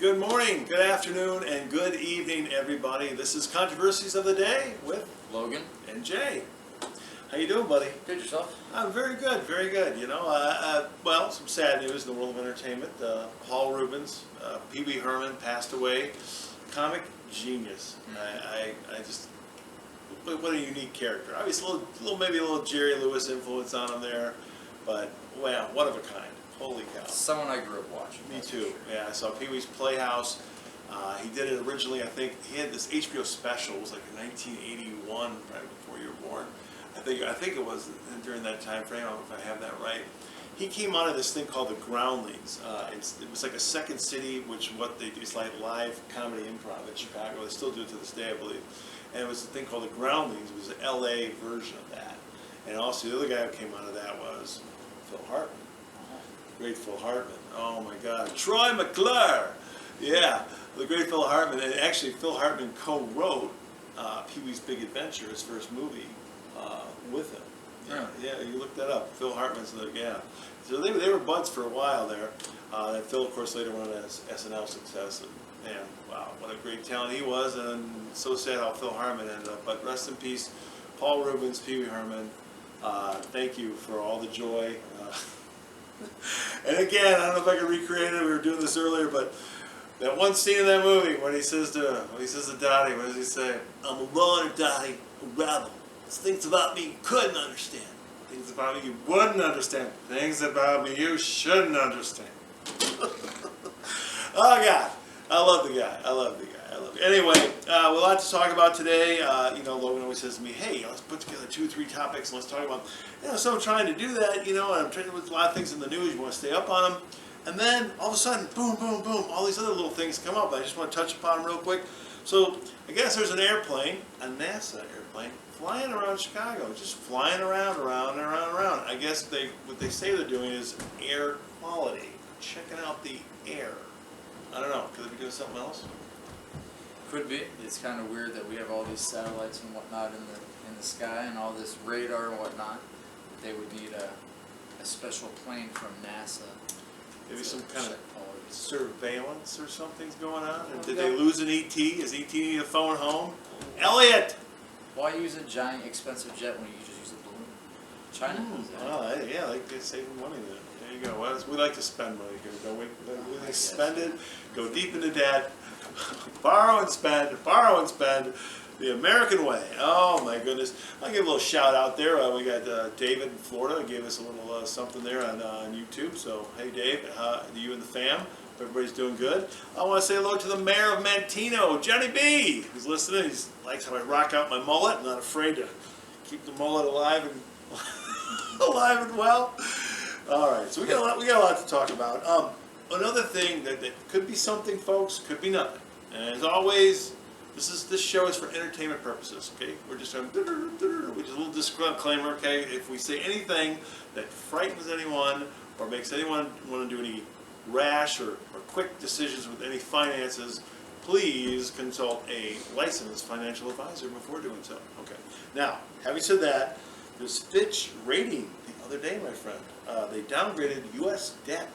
Good morning, good afternoon, and good evening, everybody. This is Controversies of the Day with Logan and Jay. How you doing, buddy? Good, yourself? I'm very good, very good. You know, well, some sad news in the world of entertainment. Paul Reubens, Pee Wee Herman passed away. Comic genius. I just, what a unique character. Obviously, maybe a little Jerry Lewis influence on him there, but wow, one of a kind. Holy cow. Someone I grew up watching. Me too. Yeah, I saw Pee-wee's Playhouse. He did it originally, I think, he had this HBO special. It was like in 1981, right before you were born. I think it was during that time frame, I don't know if I have that right. He came out of this thing called the Groundlings. It was like a second city, which what they do is like live comedy improv in Chicago. They still do it to this day, I believe. And it was a thing called the Groundlings. It was an LA version of that. And also the other guy who came out of that was Phil Hartman. Great Phil Hartman. Oh my God. Troy McClure. Yeah, the great Phil Hartman. And actually, Phil Hartman co-wrote Pee-wee's Big Adventure, his first movie, with him. Yeah, you look that up. Phil Hartman's yeah. So they were buds for a while there. Then Phil, of course, later went on as SNL success. And man, wow, what a great talent he was. And so sad how Phil Hartman ended up. But rest in peace, Paul Reubens, Pee Wee Herman. Thank you for all the joy. And again, I don't know if I can recreate it. We were doing this earlier, but that one scene in that movie when he says to Dottie, what does he say? I'm a loner, Dottie, a rebel. There's things about me you couldn't understand. Things about me you wouldn't understand. Things about me you shouldn't understand. Oh God, I love the guy. I love the guy. Anyway, we have a lot to talk about today. Logan always says to me, hey, let's put together 2 or 3 topics and let's talk about, so I'm trying to do that, and I'm trying to with a lot of things in the news, you want to stay up on them. And then all of a sudden, boom, boom, boom, all these other little things come up. I just want to touch upon them real quick. So I guess there's an airplane, a NASA airplane, flying around Chicago, just flying around. I guess what they say they're doing is air quality, checking out the air. I don't know, could they be doing something else? Could be. It's kind of weird that we have all these satellites and whatnot in the sky and all this radar and whatnot. They would need a special plane from NASA. Maybe some kind of surveillance or something's going on. And did they lose an ET? Is ET need a phone home? Elliot! Why use a giant expensive jet when you could just use a balloon? China does that. Oh, yeah, like they're saving money there. There you go. We like to spend money here, don't we? We spend it, go deep into debt, borrow and spend, the American way. Oh my goodness. I'll give a little shout out there. We got David in Florida gave us a little something there on YouTube. So, hey Dave, you and the fam, everybody's doing good. I want to say hello to the mayor of Mantino, Johnny B. Who's listening. He likes how I rock out my mullet. I'm not afraid to keep the mullet alive and well. All right, so we got a lot to talk about. Another thing that could be something, folks, could be nothing. And as always, this show is for entertainment purposes. Okay, we're just going which is a little disclaimer. Okay, if we say anything that frightens anyone or makes anyone want to do any rash or quick decisions with any finances, please consult a licensed financial advisor before doing so. Okay. Now, having said that, there's Fitch rating the other day, my friend. They downgraded U.S. debt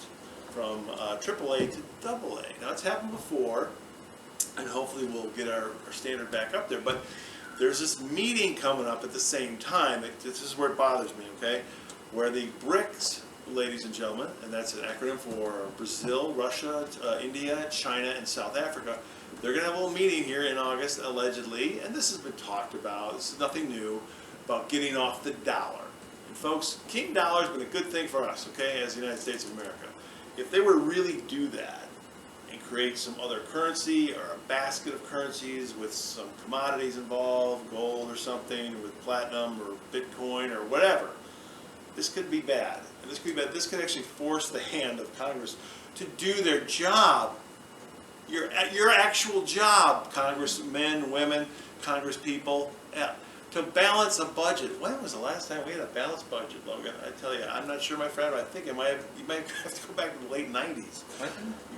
from AAA to AA. Now, it's happened before, and hopefully we'll get our standard back up there. But there's this meeting coming up at the same time. This is where it bothers me, okay? Where the BRICS, ladies and gentlemen, and that's an acronym for Brazil, Russia, India, China, and South Africa, they're going to have a little meeting here in August, allegedly, and this has been talked about. This is nothing new, about getting off the dollar. And folks, King Dollar has been a good thing for us, okay, as the United States of America. If they were to really do that and create some other currency or a basket of currencies with some commodities involved, gold or something, with platinum or Bitcoin or whatever, this could be bad. And this could be bad. This could actually force the hand of Congress to do their job. Your actual job, congressmen, women, congresspeople, to balance a budget. When was the last time we had a balanced budget, Logan? I tell you, I'm not sure, my friend, but I think you might have to go back to the late 90s.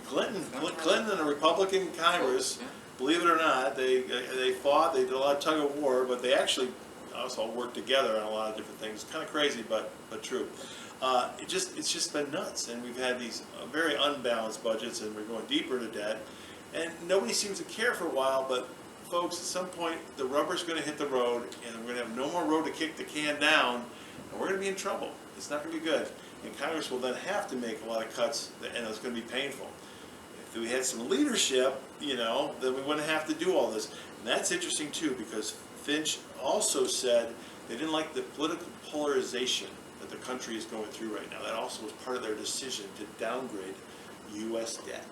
Clinton and a Republican Congress, believe it or not, they fought, they did a lot of tug of war, but they actually us all work together on a lot of different things. Kind of crazy, but true. It's just been nuts, and we've had these very unbalanced budgets, and we're going deeper into debt, and nobody seems to care for a while. But folks, at some point, the rubber's going to hit the road, and we're going to have no more road to kick the can down, and we're going to be in trouble. It's not going to be good, and Congress will then have to make a lot of cuts, and it's going to be painful. If we had some leadership, then we wouldn't have to do all this. And that's interesting too, because Finch also said they didn't like the political polarization that the country is going through right now. That also was part of their decision to downgrade U.S. debt.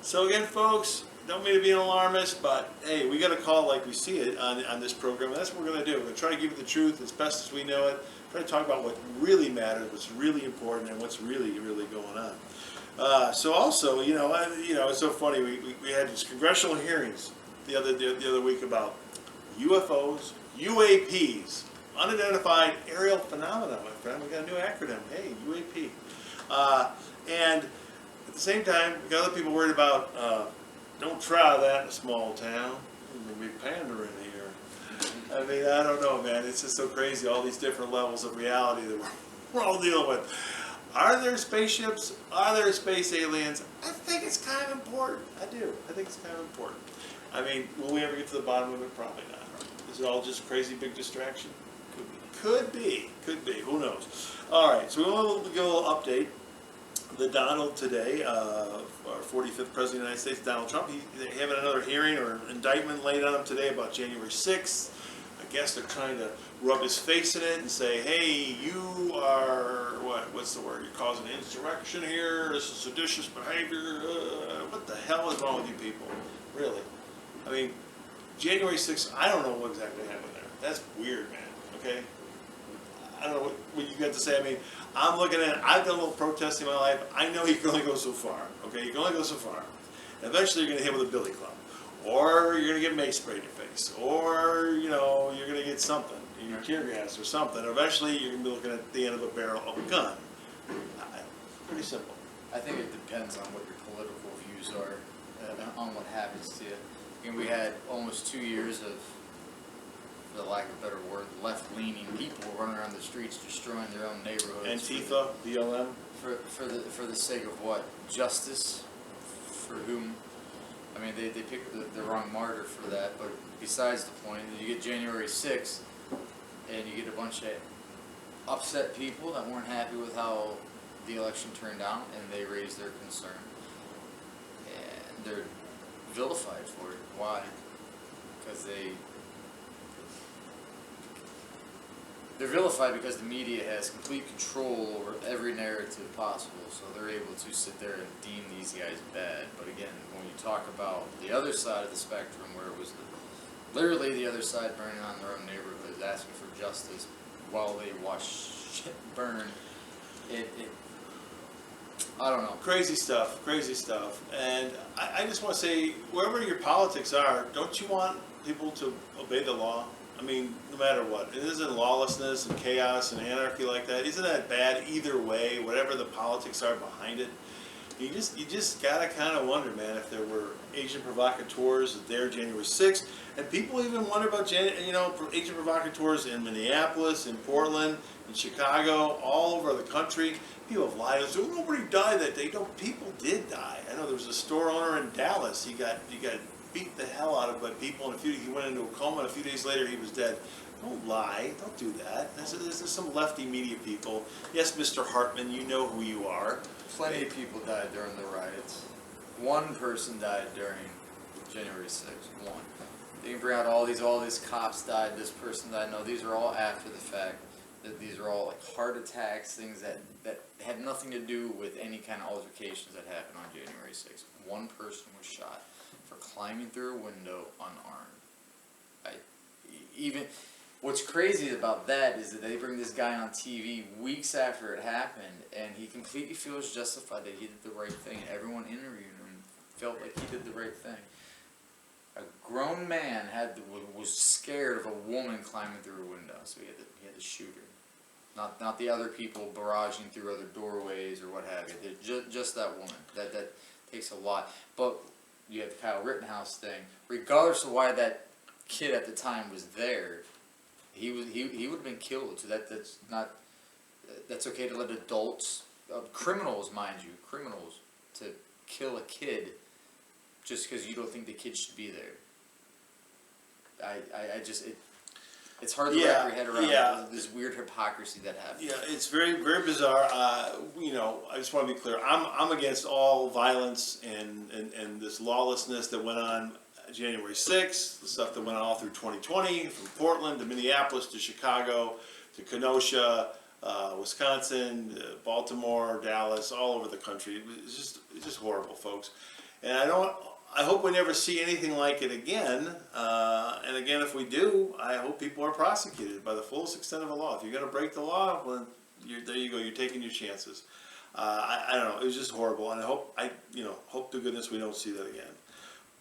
So again, folks, don't mean to be an alarmist, but hey, we got to call it like we see it on this program. And that's what we're going to do. We're going to try to give you the truth as best as we know it. Try to talk about what really matters, what's really important, and what's really, really going on. So also, it's so funny. We had these congressional hearings the other week about UFOs, UAPs, unidentified aerial phenomena. My friend, we got a new acronym. Hey, UAP. And at the same time, we got other people worried about don't try that in a small town. We'll be pandering here. I mean, I don't know, man. It's just so crazy. All these different levels of reality that we're all dealing with. Are there spaceships? Are there space aliens? I think it's kind of important. I do. I think it's kind of important. I mean, will we ever get to the bottom of it? Probably not. Is it all just crazy big distraction? Could be. Could be. Who knows? All right. So we'll give a little update. The Donald today, our 45th President of the United States, Donald Trump, he's having another hearing or indictment laid on him today about January 6th. I guess they're trying to rub his face in it and say, hey, you are, what's the word? You're causing insurrection here. This is seditious behavior. What the hell is wrong with you people? Really? I mean, January 6th, I don't know what exactly happened there. That's weird, man. Okay? I don't know what you got to say. I mean, I'm looking at it. I've done a little protesting in my life. I know you can only go so far. Okay? You can only go so far. Eventually, you're going to hit with a billy club. Or you're going to get mace sprayed in your face. Or, you're going to get something. Your tear gas or something. Eventually, you're going to be looking at the end of a barrel of a gun. Pretty simple. I think it depends on what your political views are, on what happens to you. And we had almost 2 years of, for the lack of a better word, left-leaning people running around the streets destroying their own neighborhoods. Antifa, BLM? For the sake of what? Justice? For whom? I mean, they picked the wrong martyr for that, but besides the point, you get January 6th, and you get a bunch of upset people that weren't happy with how the election turned out, and they raised their concern. And they're vilified for it. Why? Because they're vilified because the media has complete control over every narrative possible, so they're able to sit there and deem these guys bad. But again, when you talk about the other side of the spectrum, where it was literally the other side burning on their own neighborhoods, asking for justice while they watch shit burn, I don't know. Crazy stuff, and I just want to say, wherever your politics are, don't you want people to obey the law? I mean, no matter what. It isn't lawlessness and chaos and anarchy like that. Isn't that bad either way, whatever the politics are behind it? You just gotta kind of wonder, man, if there were Asian provocateurs there January 6th, and people even wonder about Asian provocateurs in Minneapolis, in Portland, in Chicago, all over the country. People have lied. So nobody died that day. No, people did die. I know there was a store owner in Dallas. He got beat the hell out of by people, and he went into a coma, and a few days later he was dead. Don't lie. Don't do that. There's some lefty media people. Yes, Mr. Hartman, you know who you are. Plenty of people died during the riots. One person died during January 6th. One. They can bring out all these cops died, this person died. No, these are all after the fact. These are all like heart attacks, things that had nothing to do with any kind of altercations that happened on January 6th. One person was shot for climbing through a window unarmed. What's crazy about that is that they bring this guy on TV weeks after it happened, and he completely feels justified that he did the right thing. Everyone interviewed him felt like he did the right thing. A grown man was scared of a woman climbing through a window, so he had to shoot her. Not the other people barraging through other doorways or what have you. Just that woman. That takes a lot. But you have the Kyle Rittenhouse thing. Regardless of why that kid at the time was there, he would have been killed. So that's okay to let adults, criminals, mind you, criminals, to kill a kid just because you don't think the kid should be there. It's hard to wrap your head around this weird hypocrisy that happens. Yeah, it's very, very bizarre. You know, I just want to be clear. I'm against all violence and this lawlessness that went on January 6th, the stuff that went on all through 2020, from Portland to Minneapolis to Chicago to Kenosha, Wisconsin, Baltimore, Dallas, all over the country. It's just horrible, folks. And I hope we never see anything like it again. And again, if we do, I hope people are prosecuted by the fullest extent of the law. If you're going to break the law, well, there you go. You're taking your chances. I don't know. It was just horrible, and I hope to goodness we don't see that again.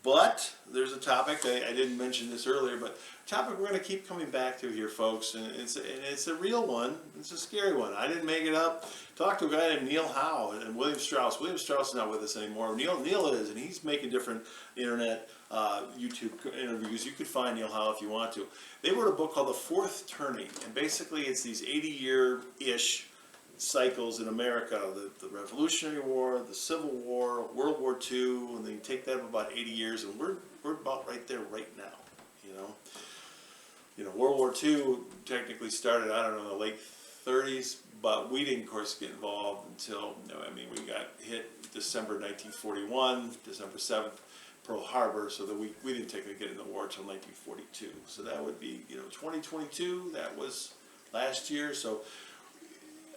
But there's a topic I didn't mention this earlier, but a topic we're going to keep coming back to here, folks, and it's a real one. It's a scary one. I didn't make it up. Talked to a guy named Neil Howe and William Strauss. William Strauss is not with us anymore. Neil is, and he's making different internet YouTube interviews. You could find Neil Howe if you want to. They wrote a book called The Fourth Turning, and basically it's these 80-year-ish cycles in America, the Revolutionary War, the Civil War, World War II, and then you take that up about 80 years, and we're about right there right now, You know, World War II technically started, I don't know, in the late 30s, but we didn't, of course, get involved until, we got hit December 1941, December 7th, Pearl Harbor, so that we didn't technically get in the war until 1942. So that would be, 2022, that was last year, so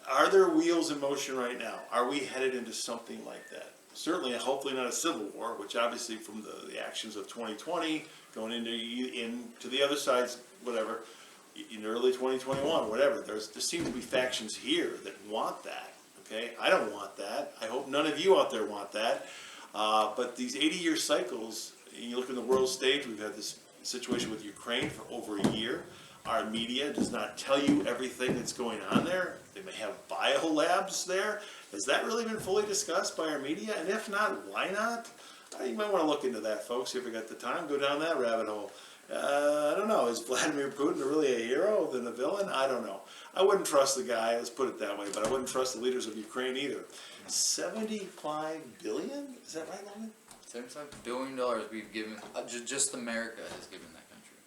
are there wheels in motion right now? Are we headed into something like that? Certainly, hopefully not a civil war, which obviously from the actions of 2020, going into the other side's, whatever, in early 2021, whatever, there seem to be factions here that want that, okay? I don't want that. I hope none of you out there want that. But these 80-year cycles, you look at the world stage, we've had this situation with Ukraine for over a year. Our media does not tell you everything that's going on there. They may have biolabs there. Has that really been fully discussed by our media? And if not, why not? You might want to look into that, folks, if you got the time. Go down that rabbit hole. I don't know. Is Vladimir Putin really a hero than a villain? I don't know. I wouldn't trust the guy, let's put it that way, but I wouldn't trust the leaders of Ukraine either. $75 billion? Is that right, Logan? $75 billion we've given, just America has given that country.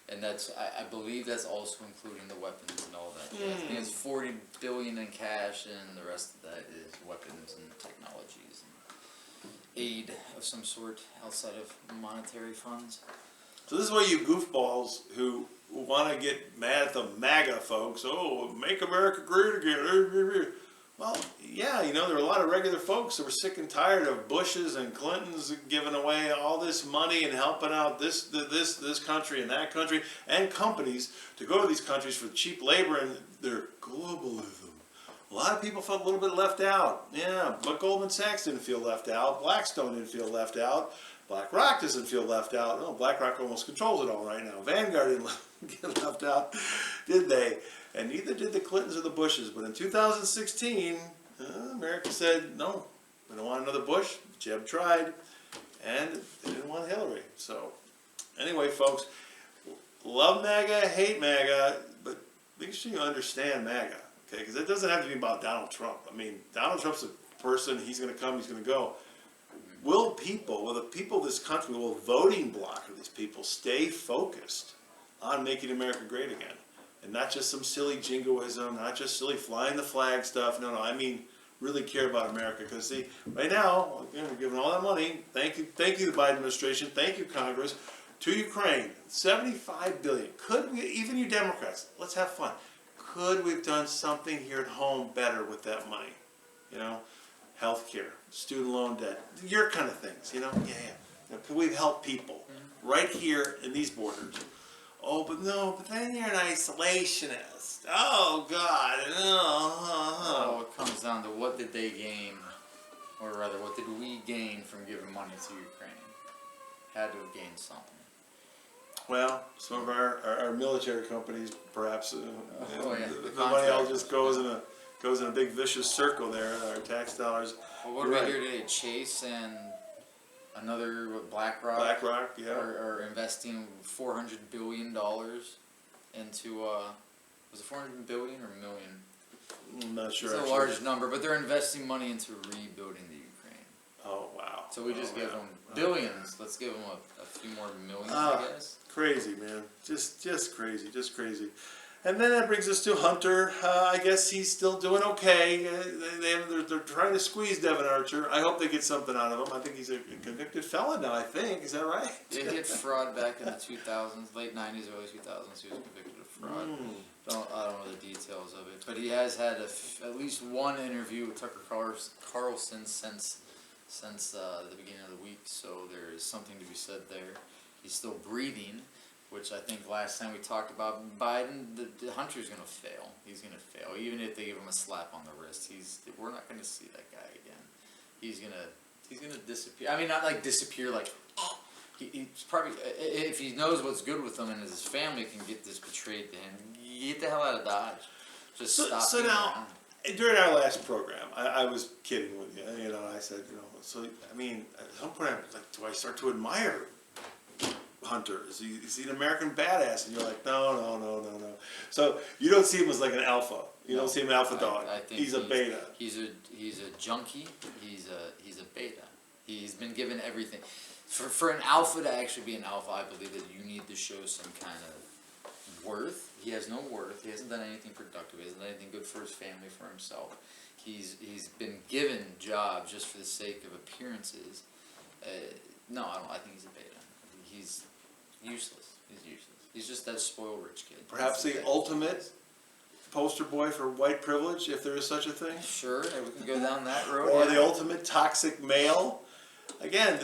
And that's, I believe that's also including the weapons and all that. I think it's $40 billion in cash, and the rest of that is weapons and technologies and aid of some sort outside of monetary funds. So this is why you goofballs who want to get mad at the MAGA folks, make America great again. Well, yeah, there are a lot of regular folks that were sick and tired of Bushes and Clintons giving away all this money and helping out this country and that country and companies to go to these countries for cheap labor and their globalism. A lot of people felt a little bit left out. Yeah, but Goldman Sachs didn't feel left out. Blackstone didn't feel left out. BlackRock doesn't feel left out. No, BlackRock almost controls it all right now. Vanguard didn't get left out, did they? And neither did the Clintons or the Bushes. But in 2016, America said, no, we don't want another Bush. Jeb tried, and they didn't want Hillary. So anyway, folks, love MAGA, hate MAGA, but make sure you understand MAGA, okay? Because it doesn't have to be about Donald Trump. Donald Trump's a person. He's going to come, he's going to go. Will the people of this country, will a voting bloc of these people stay focused on making America great again? And not just some silly jingoism, not just silly flying the flag stuff. No, really care about America. Because see, right now, we're giving all that money. Thank you, the Biden administration. Thank you, Congress, to Ukraine. $75 billion. Could we, even you Democrats, let's have fun. Could we have done something here at home better with that money? Healthcare, student loan debt, your kind of things. Could we help people right here in these borders? But then you're an isolationist. Oh, God. Oh, it comes down to what did they gain, or rather, what did we gain from giving money to Ukraine? Had to have gained something. Well, some of our military companies, perhaps, the money all just goes in a big vicious circle there. Our tax dollars. Well, what do we hear today? Chase and another BlackRock. BlackRock, yeah. Are investing $400 billion into was it 400 billion or million? I'm not sure. It's a actually. large number, but they're investing money into rebuilding the Ukraine. Oh wow! So we just Oh, give yeah. them billions. Let's give them a few more millions, Ah. I guess. Crazy, man. Just crazy, just crazy. And then that brings us to Hunter. I guess he's still doing okay. They're trying to squeeze Devin Archer. I hope they get something out of him. I think he's a convicted felon now, I think. Is that right? He hit fraud back in the 2000s, late 90s, early 2000s. He was convicted of fraud. I don't know the details of it, but he has had at least one interview with Tucker Carlson since the beginning of the week. So there is something to be said there. He's still breathing, which I think last time we talked about Biden, the Hunter's going to fail. He's going to fail, even if they give him a slap on the wrist. We're not going to see that guy again. He's gonna disappear. I mean, not like disappear, like he's probably, if he knows what's good with him and his family can get this betrayed to him, get the hell out of Dodge. Just stop. So now, during our last program, I was kidding with you. You know, I said, you know, so I mean, at some point, I'm like, do I start to admire Hunter? Is he an American badass? And you're like, no. So you don't see him as like an alpha. You don't see him alpha dog. I think he's a beta. He's a junkie. He's a beta. He's been given everything. For an alpha to actually be an alpha, I believe that you need to show some kind of worth. He has no worth. He hasn't done anything productive. He hasn't done anything good for his family, for himself. He's been given jobs just for the sake of appearances. No, I think he's a beta. He's useless. He's just that spoiled rich kid. Perhaps the ultimate poster boy for white privilege, if there is such a thing. Sure, we can go down that road. Or yeah. the ultimate toxic male. Again,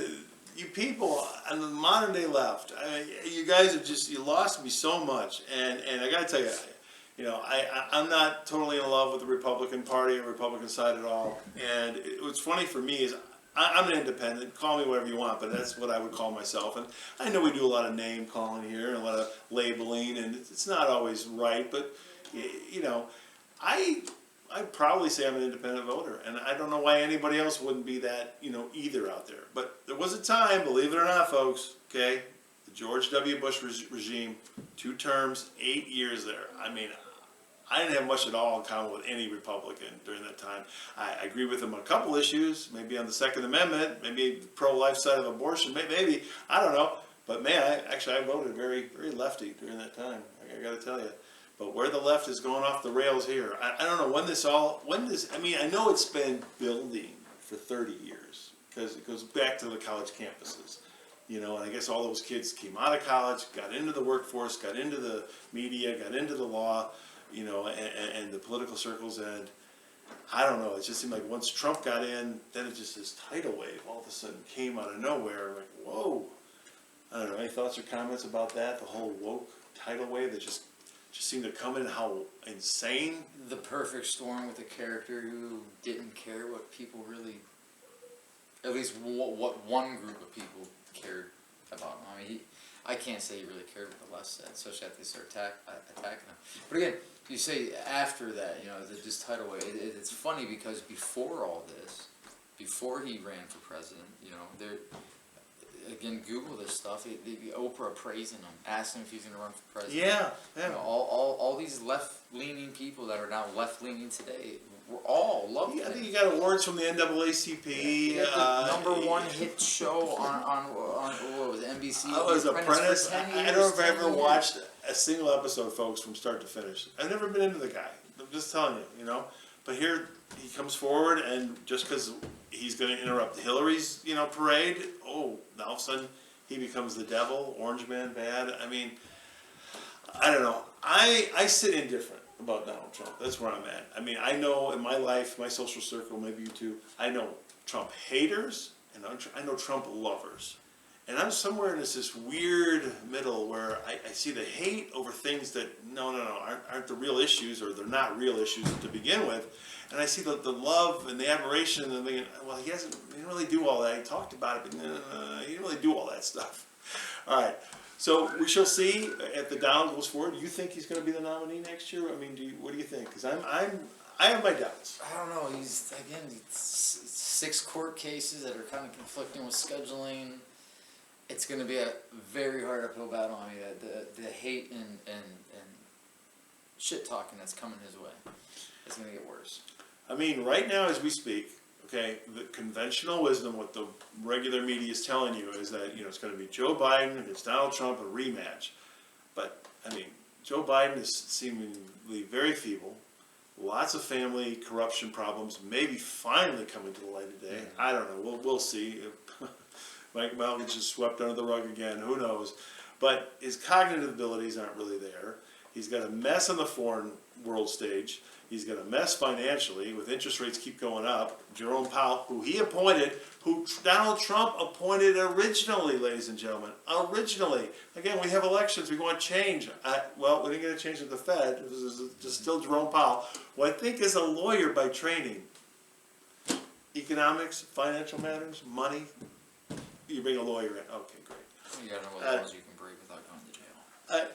you people on the modern day left, you guys have you lost me so much. And I got to tell you, you know, I'm not totally in love with the Republican Party or Republican side at all. And what's funny for me is I'm an independent. Call me whatever you want, but that's what I would call myself. And I know we do a lot of name calling here and a lot of labeling, and it's not always right. But you know, I'd probably say I'm an independent voter, and I don't know why anybody else wouldn't be that, you know, either out there. But there was a time, believe it or not, folks. Okay, the George W. Bush regime, 2 terms, 8 years there. I mean, I didn't have much at all in common with any Republican during that time. I agree with them on a couple issues, maybe on the Second Amendment, maybe the pro-life side of abortion, maybe, I don't know. But man, I voted very, very lefty during that time, I gotta tell you. But where the left is going off the rails here, I don't know I mean, I know it's been building for 30 years, because it goes back to the college campuses. You know, and I guess all those kids came out of college, got into the workforce, got into the media, got into the law, you know, and the political circles, and I don't know, it just seemed like once Trump got in, then it just, this tidal wave all of a sudden came out of nowhere, like, whoa. I don't know, any thoughts or comments about that, the whole woke tidal wave that just seemed to come in, how insane? The perfect storm with a character who didn't care what people really, at least what one group of people cared about him. I mean, I can't say he really cared what the left said, especially after they start attacking him. But again, you say after that, you know, this tidal wave, it's funny because before all this, before he ran for president, you know, again, Google this stuff. The Oprah praising him, asking if he's going to run for president. Yeah. You know, all these left-leaning people that are now left-leaning today, we're all loved him. I think he got awards from the NAACP. The number 1 hit show on what was it, NBC? I was Apprentice. For 10 I years, don't know if I 10 ever years. watched a single episode, folks, from start to finish. I've never been into the guy. I'm just telling you, you know. But here he comes forward, and just because he's going to interrupt Hillary's, you know, parade, oh, now all of a sudden he becomes the devil, orange man, bad. I mean, I don't know. I sit indifferent about Donald Trump. That's where I'm at. I mean, I know in my life, my social circle, maybe you too, I know Trump haters and I know Trump lovers. And I'm somewhere in this weird middle where I see the hate over things that aren't the real issues, or they're not real issues to begin with. And I see the love and the admiration, and I'm thinking, well, he didn't really do all that. He talked about it, but he didn't really do all that stuff. All right. So we shall see if the Donald goes forward. Do you think he's going to be the nominee next year? I mean, what do you think? Because I have my doubts. I don't know. He's 6 court cases that are kind of conflicting with scheduling. It's going to be a very hard uphill battle. I mean, the hate and shit talking that's coming his way. It's going to get worse. I mean, right now as we speak, okay, the conventional wisdom, what the regular media is telling you is that, it's going to be Joe Biden against Donald Trump, a rematch. But, I mean, Joe Biden is seemingly very feeble. Lots of family corruption problems, maybe finally coming to the light of day. I don't know. We'll see. Mike Mel gets just swept under the rug again. Who knows? But his cognitive abilities aren't really there. He's got a mess on the foreign world stage. He's got a mess financially with interest rates keep going up. Jerome Powell, who he appointed, who Donald Trump appointed originally, ladies and gentlemen. Originally. Again, we have elections. We want change. Well, we didn't get a change at the Fed. It was just still Jerome Powell, who I think is a lawyer by training. Economics, financial matters, money. You bring a lawyer in. Okay, great. You gotta know what laws you can break without going to jail.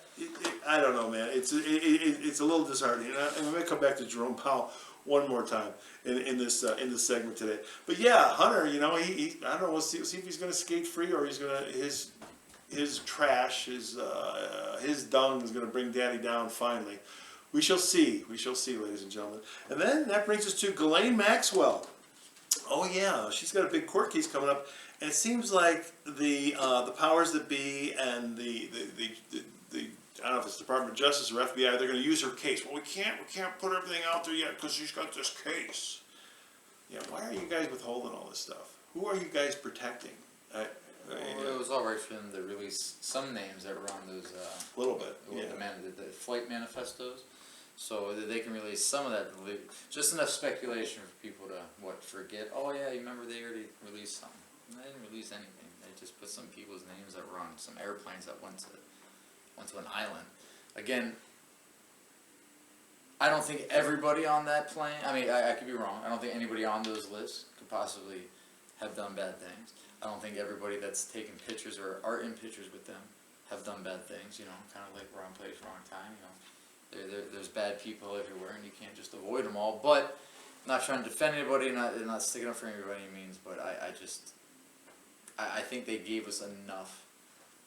I don't know, man. It's a little disheartening. And I'm going to come back to Jerome Powell one more time in this segment today. But yeah, Hunter, he I don't know. We'll see if he's going to skate free or he's going to his trash, his dung is going to bring Daddy down finally. We shall see. We shall see, ladies and gentlemen. And then that brings us to Ghislaine Maxwell. Oh yeah, she's got a big court case coming up. And it seems like the powers that be and the I don't know if it's Department of Justice or FBI, they're going to use her case. Well, we can't put everything out there yet because she's got this case. Yeah, why are you guys withholding all this stuff? Who are you guys protecting? Well, it was all right for them to release some names that were on those. A little bit. The flight manifestos, so that they can release some of that. Just enough speculation for people to forget. Oh yeah, you remember they already released something. They didn't release anything. They just put some people's names that were on some airplanes that went to an island. Again, I don't think everybody on that plane, I mean, I could be wrong. I don't think anybody on those lists could possibly have done bad things. I don't think everybody that's taken pictures or are in pictures with them have done bad things, kind of like wrong place, wrong time, There's bad people everywhere and you can't just avoid them all. But I'm not trying to defend anybody, not sticking up for anybody by any means, but I think they gave us enough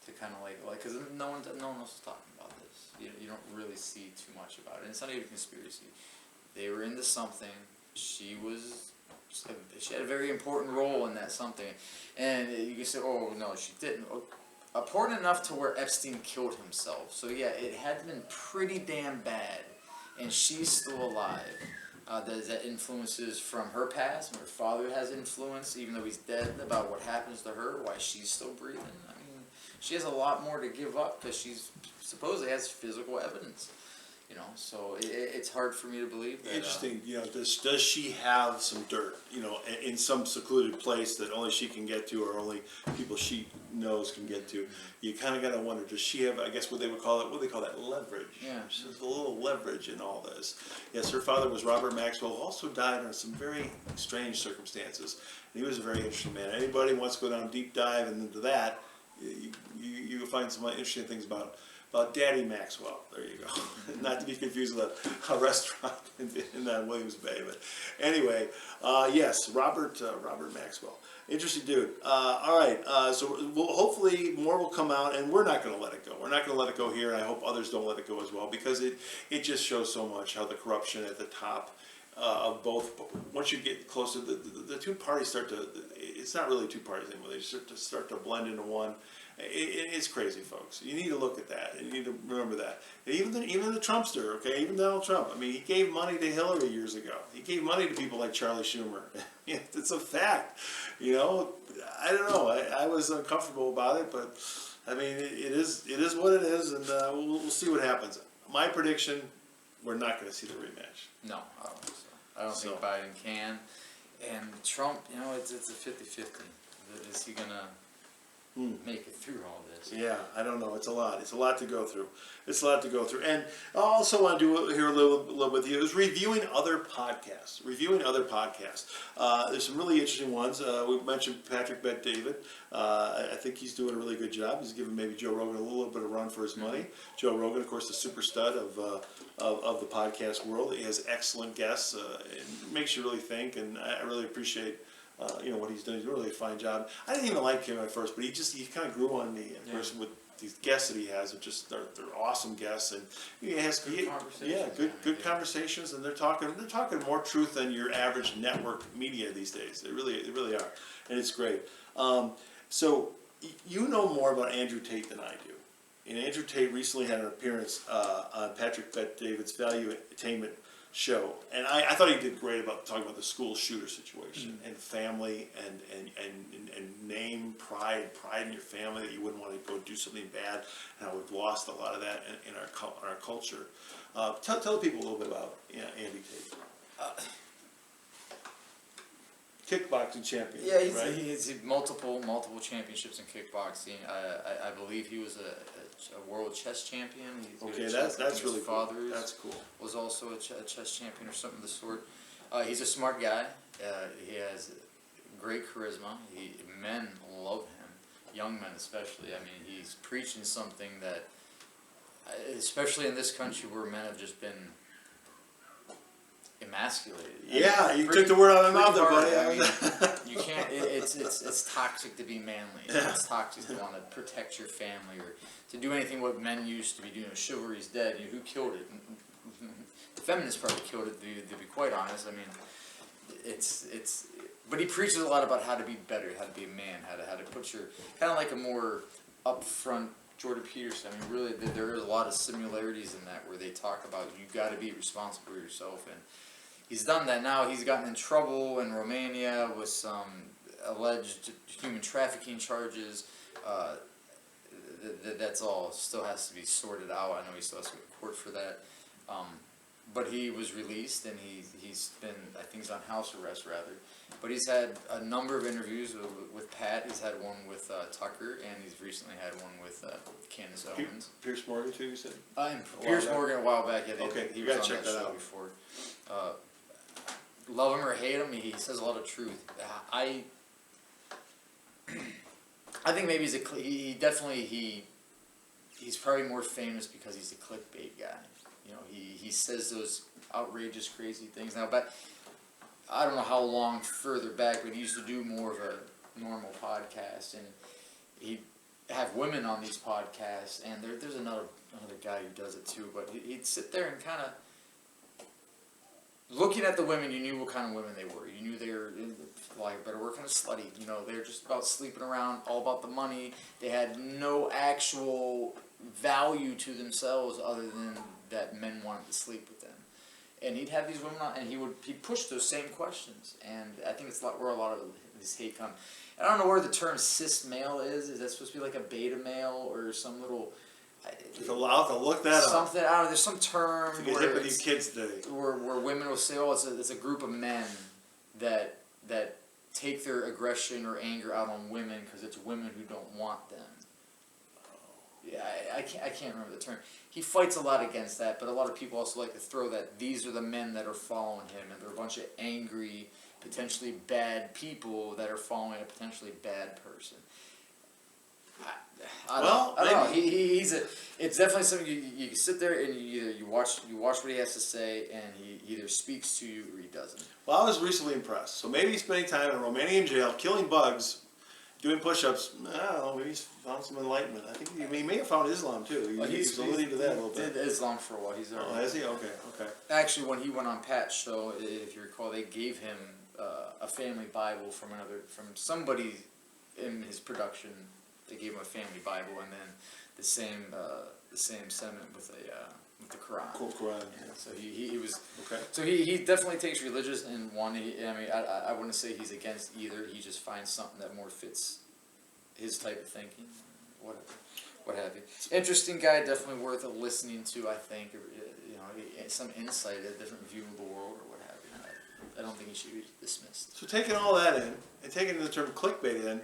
to kind of like, because no one else is talking about this. You don't really see too much about it. And it's not even a conspiracy. They were into something. She had a very important role in that something. And you can say, oh, no, she didn't. Important enough to where Epstein killed himself. So, yeah, it had been pretty damn bad. And she's still alive. That influences from her past, and her father has influence, even though he's dead, about what happens to her, why she's still breathing. I mean, she has a lot more to give up because she's supposedly has physical evidence. So it's hard for me to believe that. Interesting. Does she have some dirt? In some secluded place that only she can get to, or only people she knows can get to. You kind of got to wonder, does she have? I guess what they call that leverage. Yeah. There's a little leverage in all this. Yes, her father was Robert Maxwell, who also died under some very strange circumstances. And he was a very interesting man. Anybody who wants to go down deep dive into that, you can find some interesting things about Daddy Maxwell. There you go. Not to be confused with a restaurant in Williams Bay. But anyway, yes, Robert Maxwell. Interesting dude. All right. So hopefully more will come out, and we're not going to let it go. We're not going to let it go here, and I hope others don't let it go as well, because it just shows so much how the corruption at the top of both. Once you get closer, the two parties start to. It's not really two parties anymore. They start to blend into one. It's crazy, folks. You need to look at that. You need to remember that. Even the Trumpster, okay, even Donald Trump. I mean, he gave money to Hillary years ago. He gave money to people like Charlie Schumer. It's a fact. I don't know. I was uncomfortable about it, but I mean, it is what it is, and we'll see what happens. My prediction: we're not going to see the rematch. No, I don't think so. I don't think Biden can. And Trump, it's a 50-50. Is he going to make it through all this? Yeah, I don't know. It's a lot. It's a lot to go through. And I also want to do here a little with you is reviewing other podcasts. There's some really interesting ones. We mentioned Patrick Bet-David. I think he's doing a really good job. He's giving maybe Joe Rogan a little bit of run for his money. Joe Rogan, of course, the super stud of the podcast world. He has excellent guests. It makes you really think, and I really appreciate what he's done. He's doing a really fine job. I didn't even like him at first, but he kind of grew on me at first with these guests that he has. They're awesome guests, and he has good conversations, and they're talking more truth than your average network media these days. They really are, and it's great. So you know more about Andrew Tate than I do. And Andrew Tate recently had an appearance on Patrick Bet-David's Value Attainment show, and I thought he did great about talking about the school shooter situation and family and name pride in your family, that you wouldn't want to go do something bad, and how we've lost a lot of that in our culture. Tell people a little bit about Andy Tate. Kickboxing champion. Yeah, right? he's multiple championships in kickboxing. I believe he was a world chess champion. That's really cool. That's cool. Was also a chess champion or something of the sort. He's a smart guy. He has great charisma. Men love him, young men especially. I mean, he's preaching something that, especially in this country where men have just been emasculated. Yeah, you took the word out of my mouth there, buddy. I mean, you can't. It's toxic to be manly. It's toxic to want to protect your family or to do anything what men used to be doing. Chivalry's dead. Who killed it? The feminists probably killed it. To be quite honest, I mean, it's. But he preaches a lot about how to be better, how to be a man, how to put your kind of like a more upfront Jordan Peterson. I mean, really, there is a lot of similarities in that where they talk about you got to be responsible for yourself, and he's done that now. He's gotten in trouble in Romania with some alleged human trafficking charges. That's all still has to be sorted out. I know he still has to go to court for that. But he was released, and he's been, I think he's on house arrest rather. But he's had a number of interviews with Pat. He's had one with Tucker, and he's recently had one with Candace Owens. Pierce Morgan too, you said? Pierce Morgan a while back. Yeah, he was gotta on check that show out before. Love him or hate him, he says a lot of truth. I think maybe he's probably more famous because he's a clickbait guy. You know, he says those outrageous, crazy things now. But I don't know how long further back, but he used to do more of a normal podcast, and he'd have women on these podcasts, and there's another guy who does it too. But he'd sit there and kind of looking at the women, you knew what kind of women they were. You knew they were, like better word, kind of slutty. You know, they were just about sleeping around, all about the money. They had no actual value to themselves other than that men wanted to sleep with them. And he'd have these women on, and he'd push those same questions. And I think it's where a lot of this hate comes. I don't know where the term cis male is. Is that supposed to be like a beta male or some little? I'll have to look that up. Something. I don't know. There's some term to get hip with these kids today. Where women will say, "Oh, it's a group of men that take their aggression or anger out on women because it's women who don't want them." Yeah, I can't remember the term. He fights a lot against that, but a lot of people also like to throw that these are the men that are following him, and they're a bunch of angry, potentially bad people that are following a potentially bad person. I don't know. It's definitely something you sit there and you watch what he has to say, and he either speaks to you or he doesn't. Well, I was recently impressed. So maybe he's spending time in a Romanian jail, killing bugs, doing push-ups. I don't know. Maybe he's found some enlightenment. I think he may have found Islam too. He's alluding to that a little bit. Did Islam for a while. He's oh, has he? Okay. Actually, when he went on Pat's show, if you recall, they gave him a family Bible from somebody in his production. They gave him a family Bible, and then the same sentiment with the Quran. Cool Quran. Yeah, so he was okay. So he definitely takes religious in one. I wouldn't say he's against either. He just finds something that more fits his type of thinking, what have you. Interesting guy, definitely worth listening to. I think some insight, a different view of the world, or what have you. I don't think he should be dismissed. So taking all that in and taking the term clickbait in.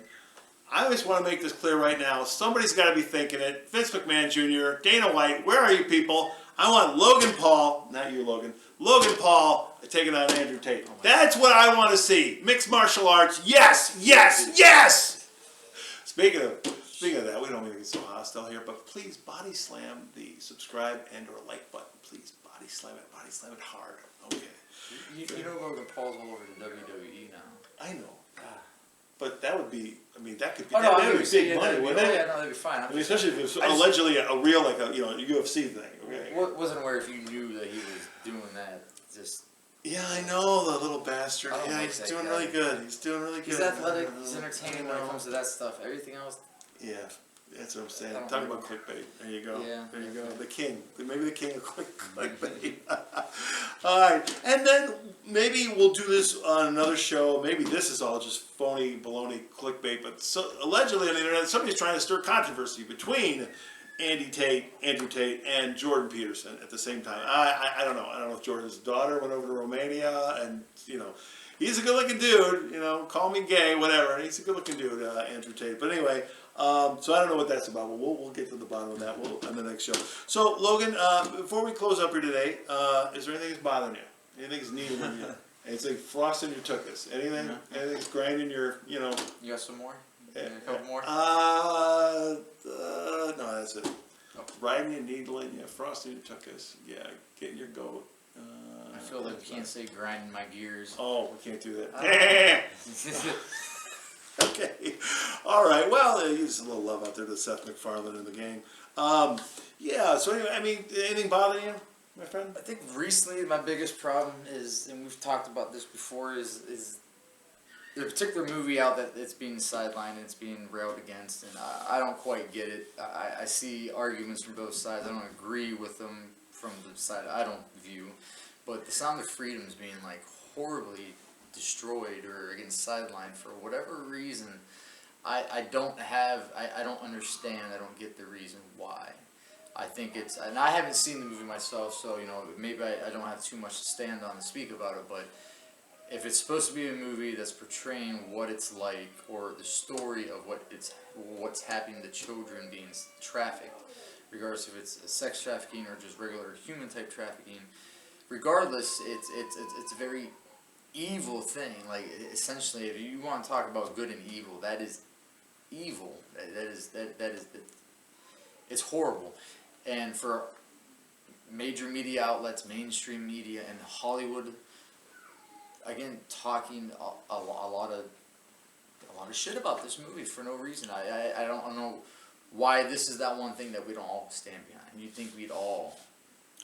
I always want to make this clear right now. Somebody's got to be thinking it. Vince McMahon Jr., Dana White, where are you people? I want Logan Paul, not you Logan, Logan Paul taking on Andrew Tate. That's what I want to see. Mixed martial arts, yes, yes, yes! Speaking of that, we don't mean to get so hostile here, but please body slam the subscribe and or like button. Please body slam it hard. Okay. You know Logan Paul's all over the WWE now. I know. But that would be, I mean, that could be, Oh, no, that would be big money, wouldn't it? Yeah, no, that'd be fine. I mean, especially if it was allegedly a real, like a, UFC thing, okay? Wasn't aware if you knew that he was doing that. Just Yeah, I know, the little bastard. I don't Yeah, like he's that doing guy. really good. He's doing really good. he's athletic. He's I entertaining when it know. comes to that stuff. Everything else, Yeah, that's what I'm saying. I don't Talking know. about clickbait. There you go. Yeah. There you go. The king. Maybe the king of clickbait. All right. And then maybe we'll do this on another show. Maybe this is all just phony, baloney clickbait. But allegedly on the internet, somebody's trying to stir controversy between Andrew Tate, and Jordan Peterson at the same time. I don't know. I don't know if Jordan's daughter went over to Romania and, he's a good-looking dude, call me gay, whatever. He's a good-looking dude, Andrew Tate. But anyway, so I don't know what that's about, but we'll get to the bottom of that on the next show. So, Logan, before we close up here today, is there anything that's bothering you? Anything that's needing you? It's like frost in your tuchus. Anything? No. Anything's grinding your, You got some more? Yeah. A couple more? No, that's it. Oh. Riding your needling, yeah, frosting your tuchus, yeah, getting your goat. I feel like you can't say grinding my gears. Oh, we can't do that. Okay. All right. Well, there's a little love out there to Seth MacFarlane and the gang. Yeah. So anyway, I mean, anything bothering you, my friend? I think recently my biggest problem is, and we've talked about this before, is there's a particular movie out that it's being sidelined and it's being railed against, and I don't quite get it. I see arguments from both sides. I don't agree with them from the side I don't view, but The Sound of Freedom is being like horribly destroyed or again sidelined for whatever reason. I don't understand. I don't get the reason why. I think it's, and I haven't seen the movie myself, so maybe I don't have too much to stand on to speak about it, but if it's supposed to be a movie that's portraying what it's like, or the story of what's happening to children being trafficked, regardless if it's sex trafficking or just regular human type trafficking, regardless, it's a very evil thing. Like, essentially, if you want to talk about good and evil, that is evil. It's horrible. And for major media outlets, mainstream media, and Hollywood, again, talking a lot of shit about this movie for no reason. I don't know why this is that one thing that we don't all stand behind. You think we'd all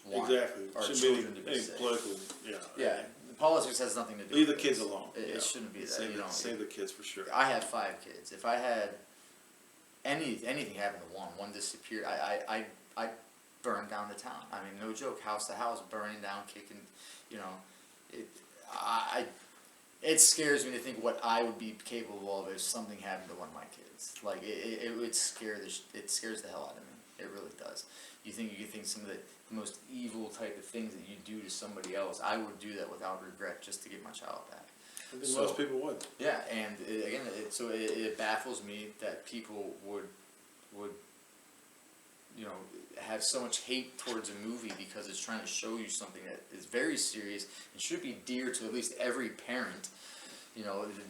want our children to be safe? Political, yeah. Yeah, politics has nothing to do. Leave with the kids this. alone. It shouldn't be that. Save the kids for sure. I have 5 kids. If I had anything happen to one disappeared, I burn down the town. I mean, no joke, house to house, burning down, kicking. It scares me to think what I would be capable of if something happened to one of my kids. Like, it would scare it scares the hell out of me. It really does. You could think some of the most evil type of things that you do to somebody else, I would do that without regret just to get my child back. I think most people would. Yeah, and it baffles me that people would have so much hate towards a movie because it's trying to show you something that is very serious and should be dear to at least every parent,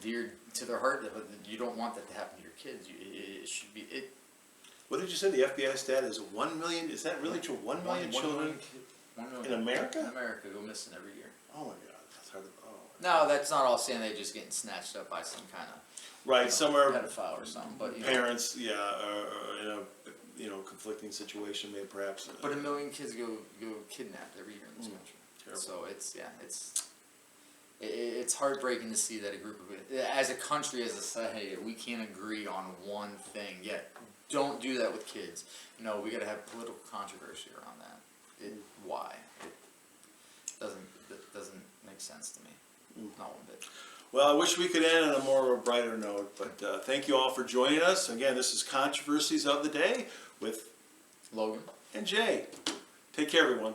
dear to their heart, but you don't want that to happen to your kids. It should be it. What did you say? The FBI stat is 1 million. Is that really true? 1 million children 1 million in America? In America go missing every year. Oh my God, that's hard to. No, that's not all saying they're just getting snatched up by some kind of right, somewhere pedophile or something. But parents, yeah, in a conflicting situation, maybe perhaps. But 1 million kids go kidnapped every year in this country. Terrible. So it's heartbreaking to see that a group of, as a country, as a society, we can't agree on one thing yet. Don't do that with kids. No, we got to have political controversy around that. Why? It doesn't make sense to me. Not one bit. Well, I wish we could end on a more of a brighter note, but thank you all for joining us. Again, this is Controversies of the Day with Logan and Jay. Take care, everyone.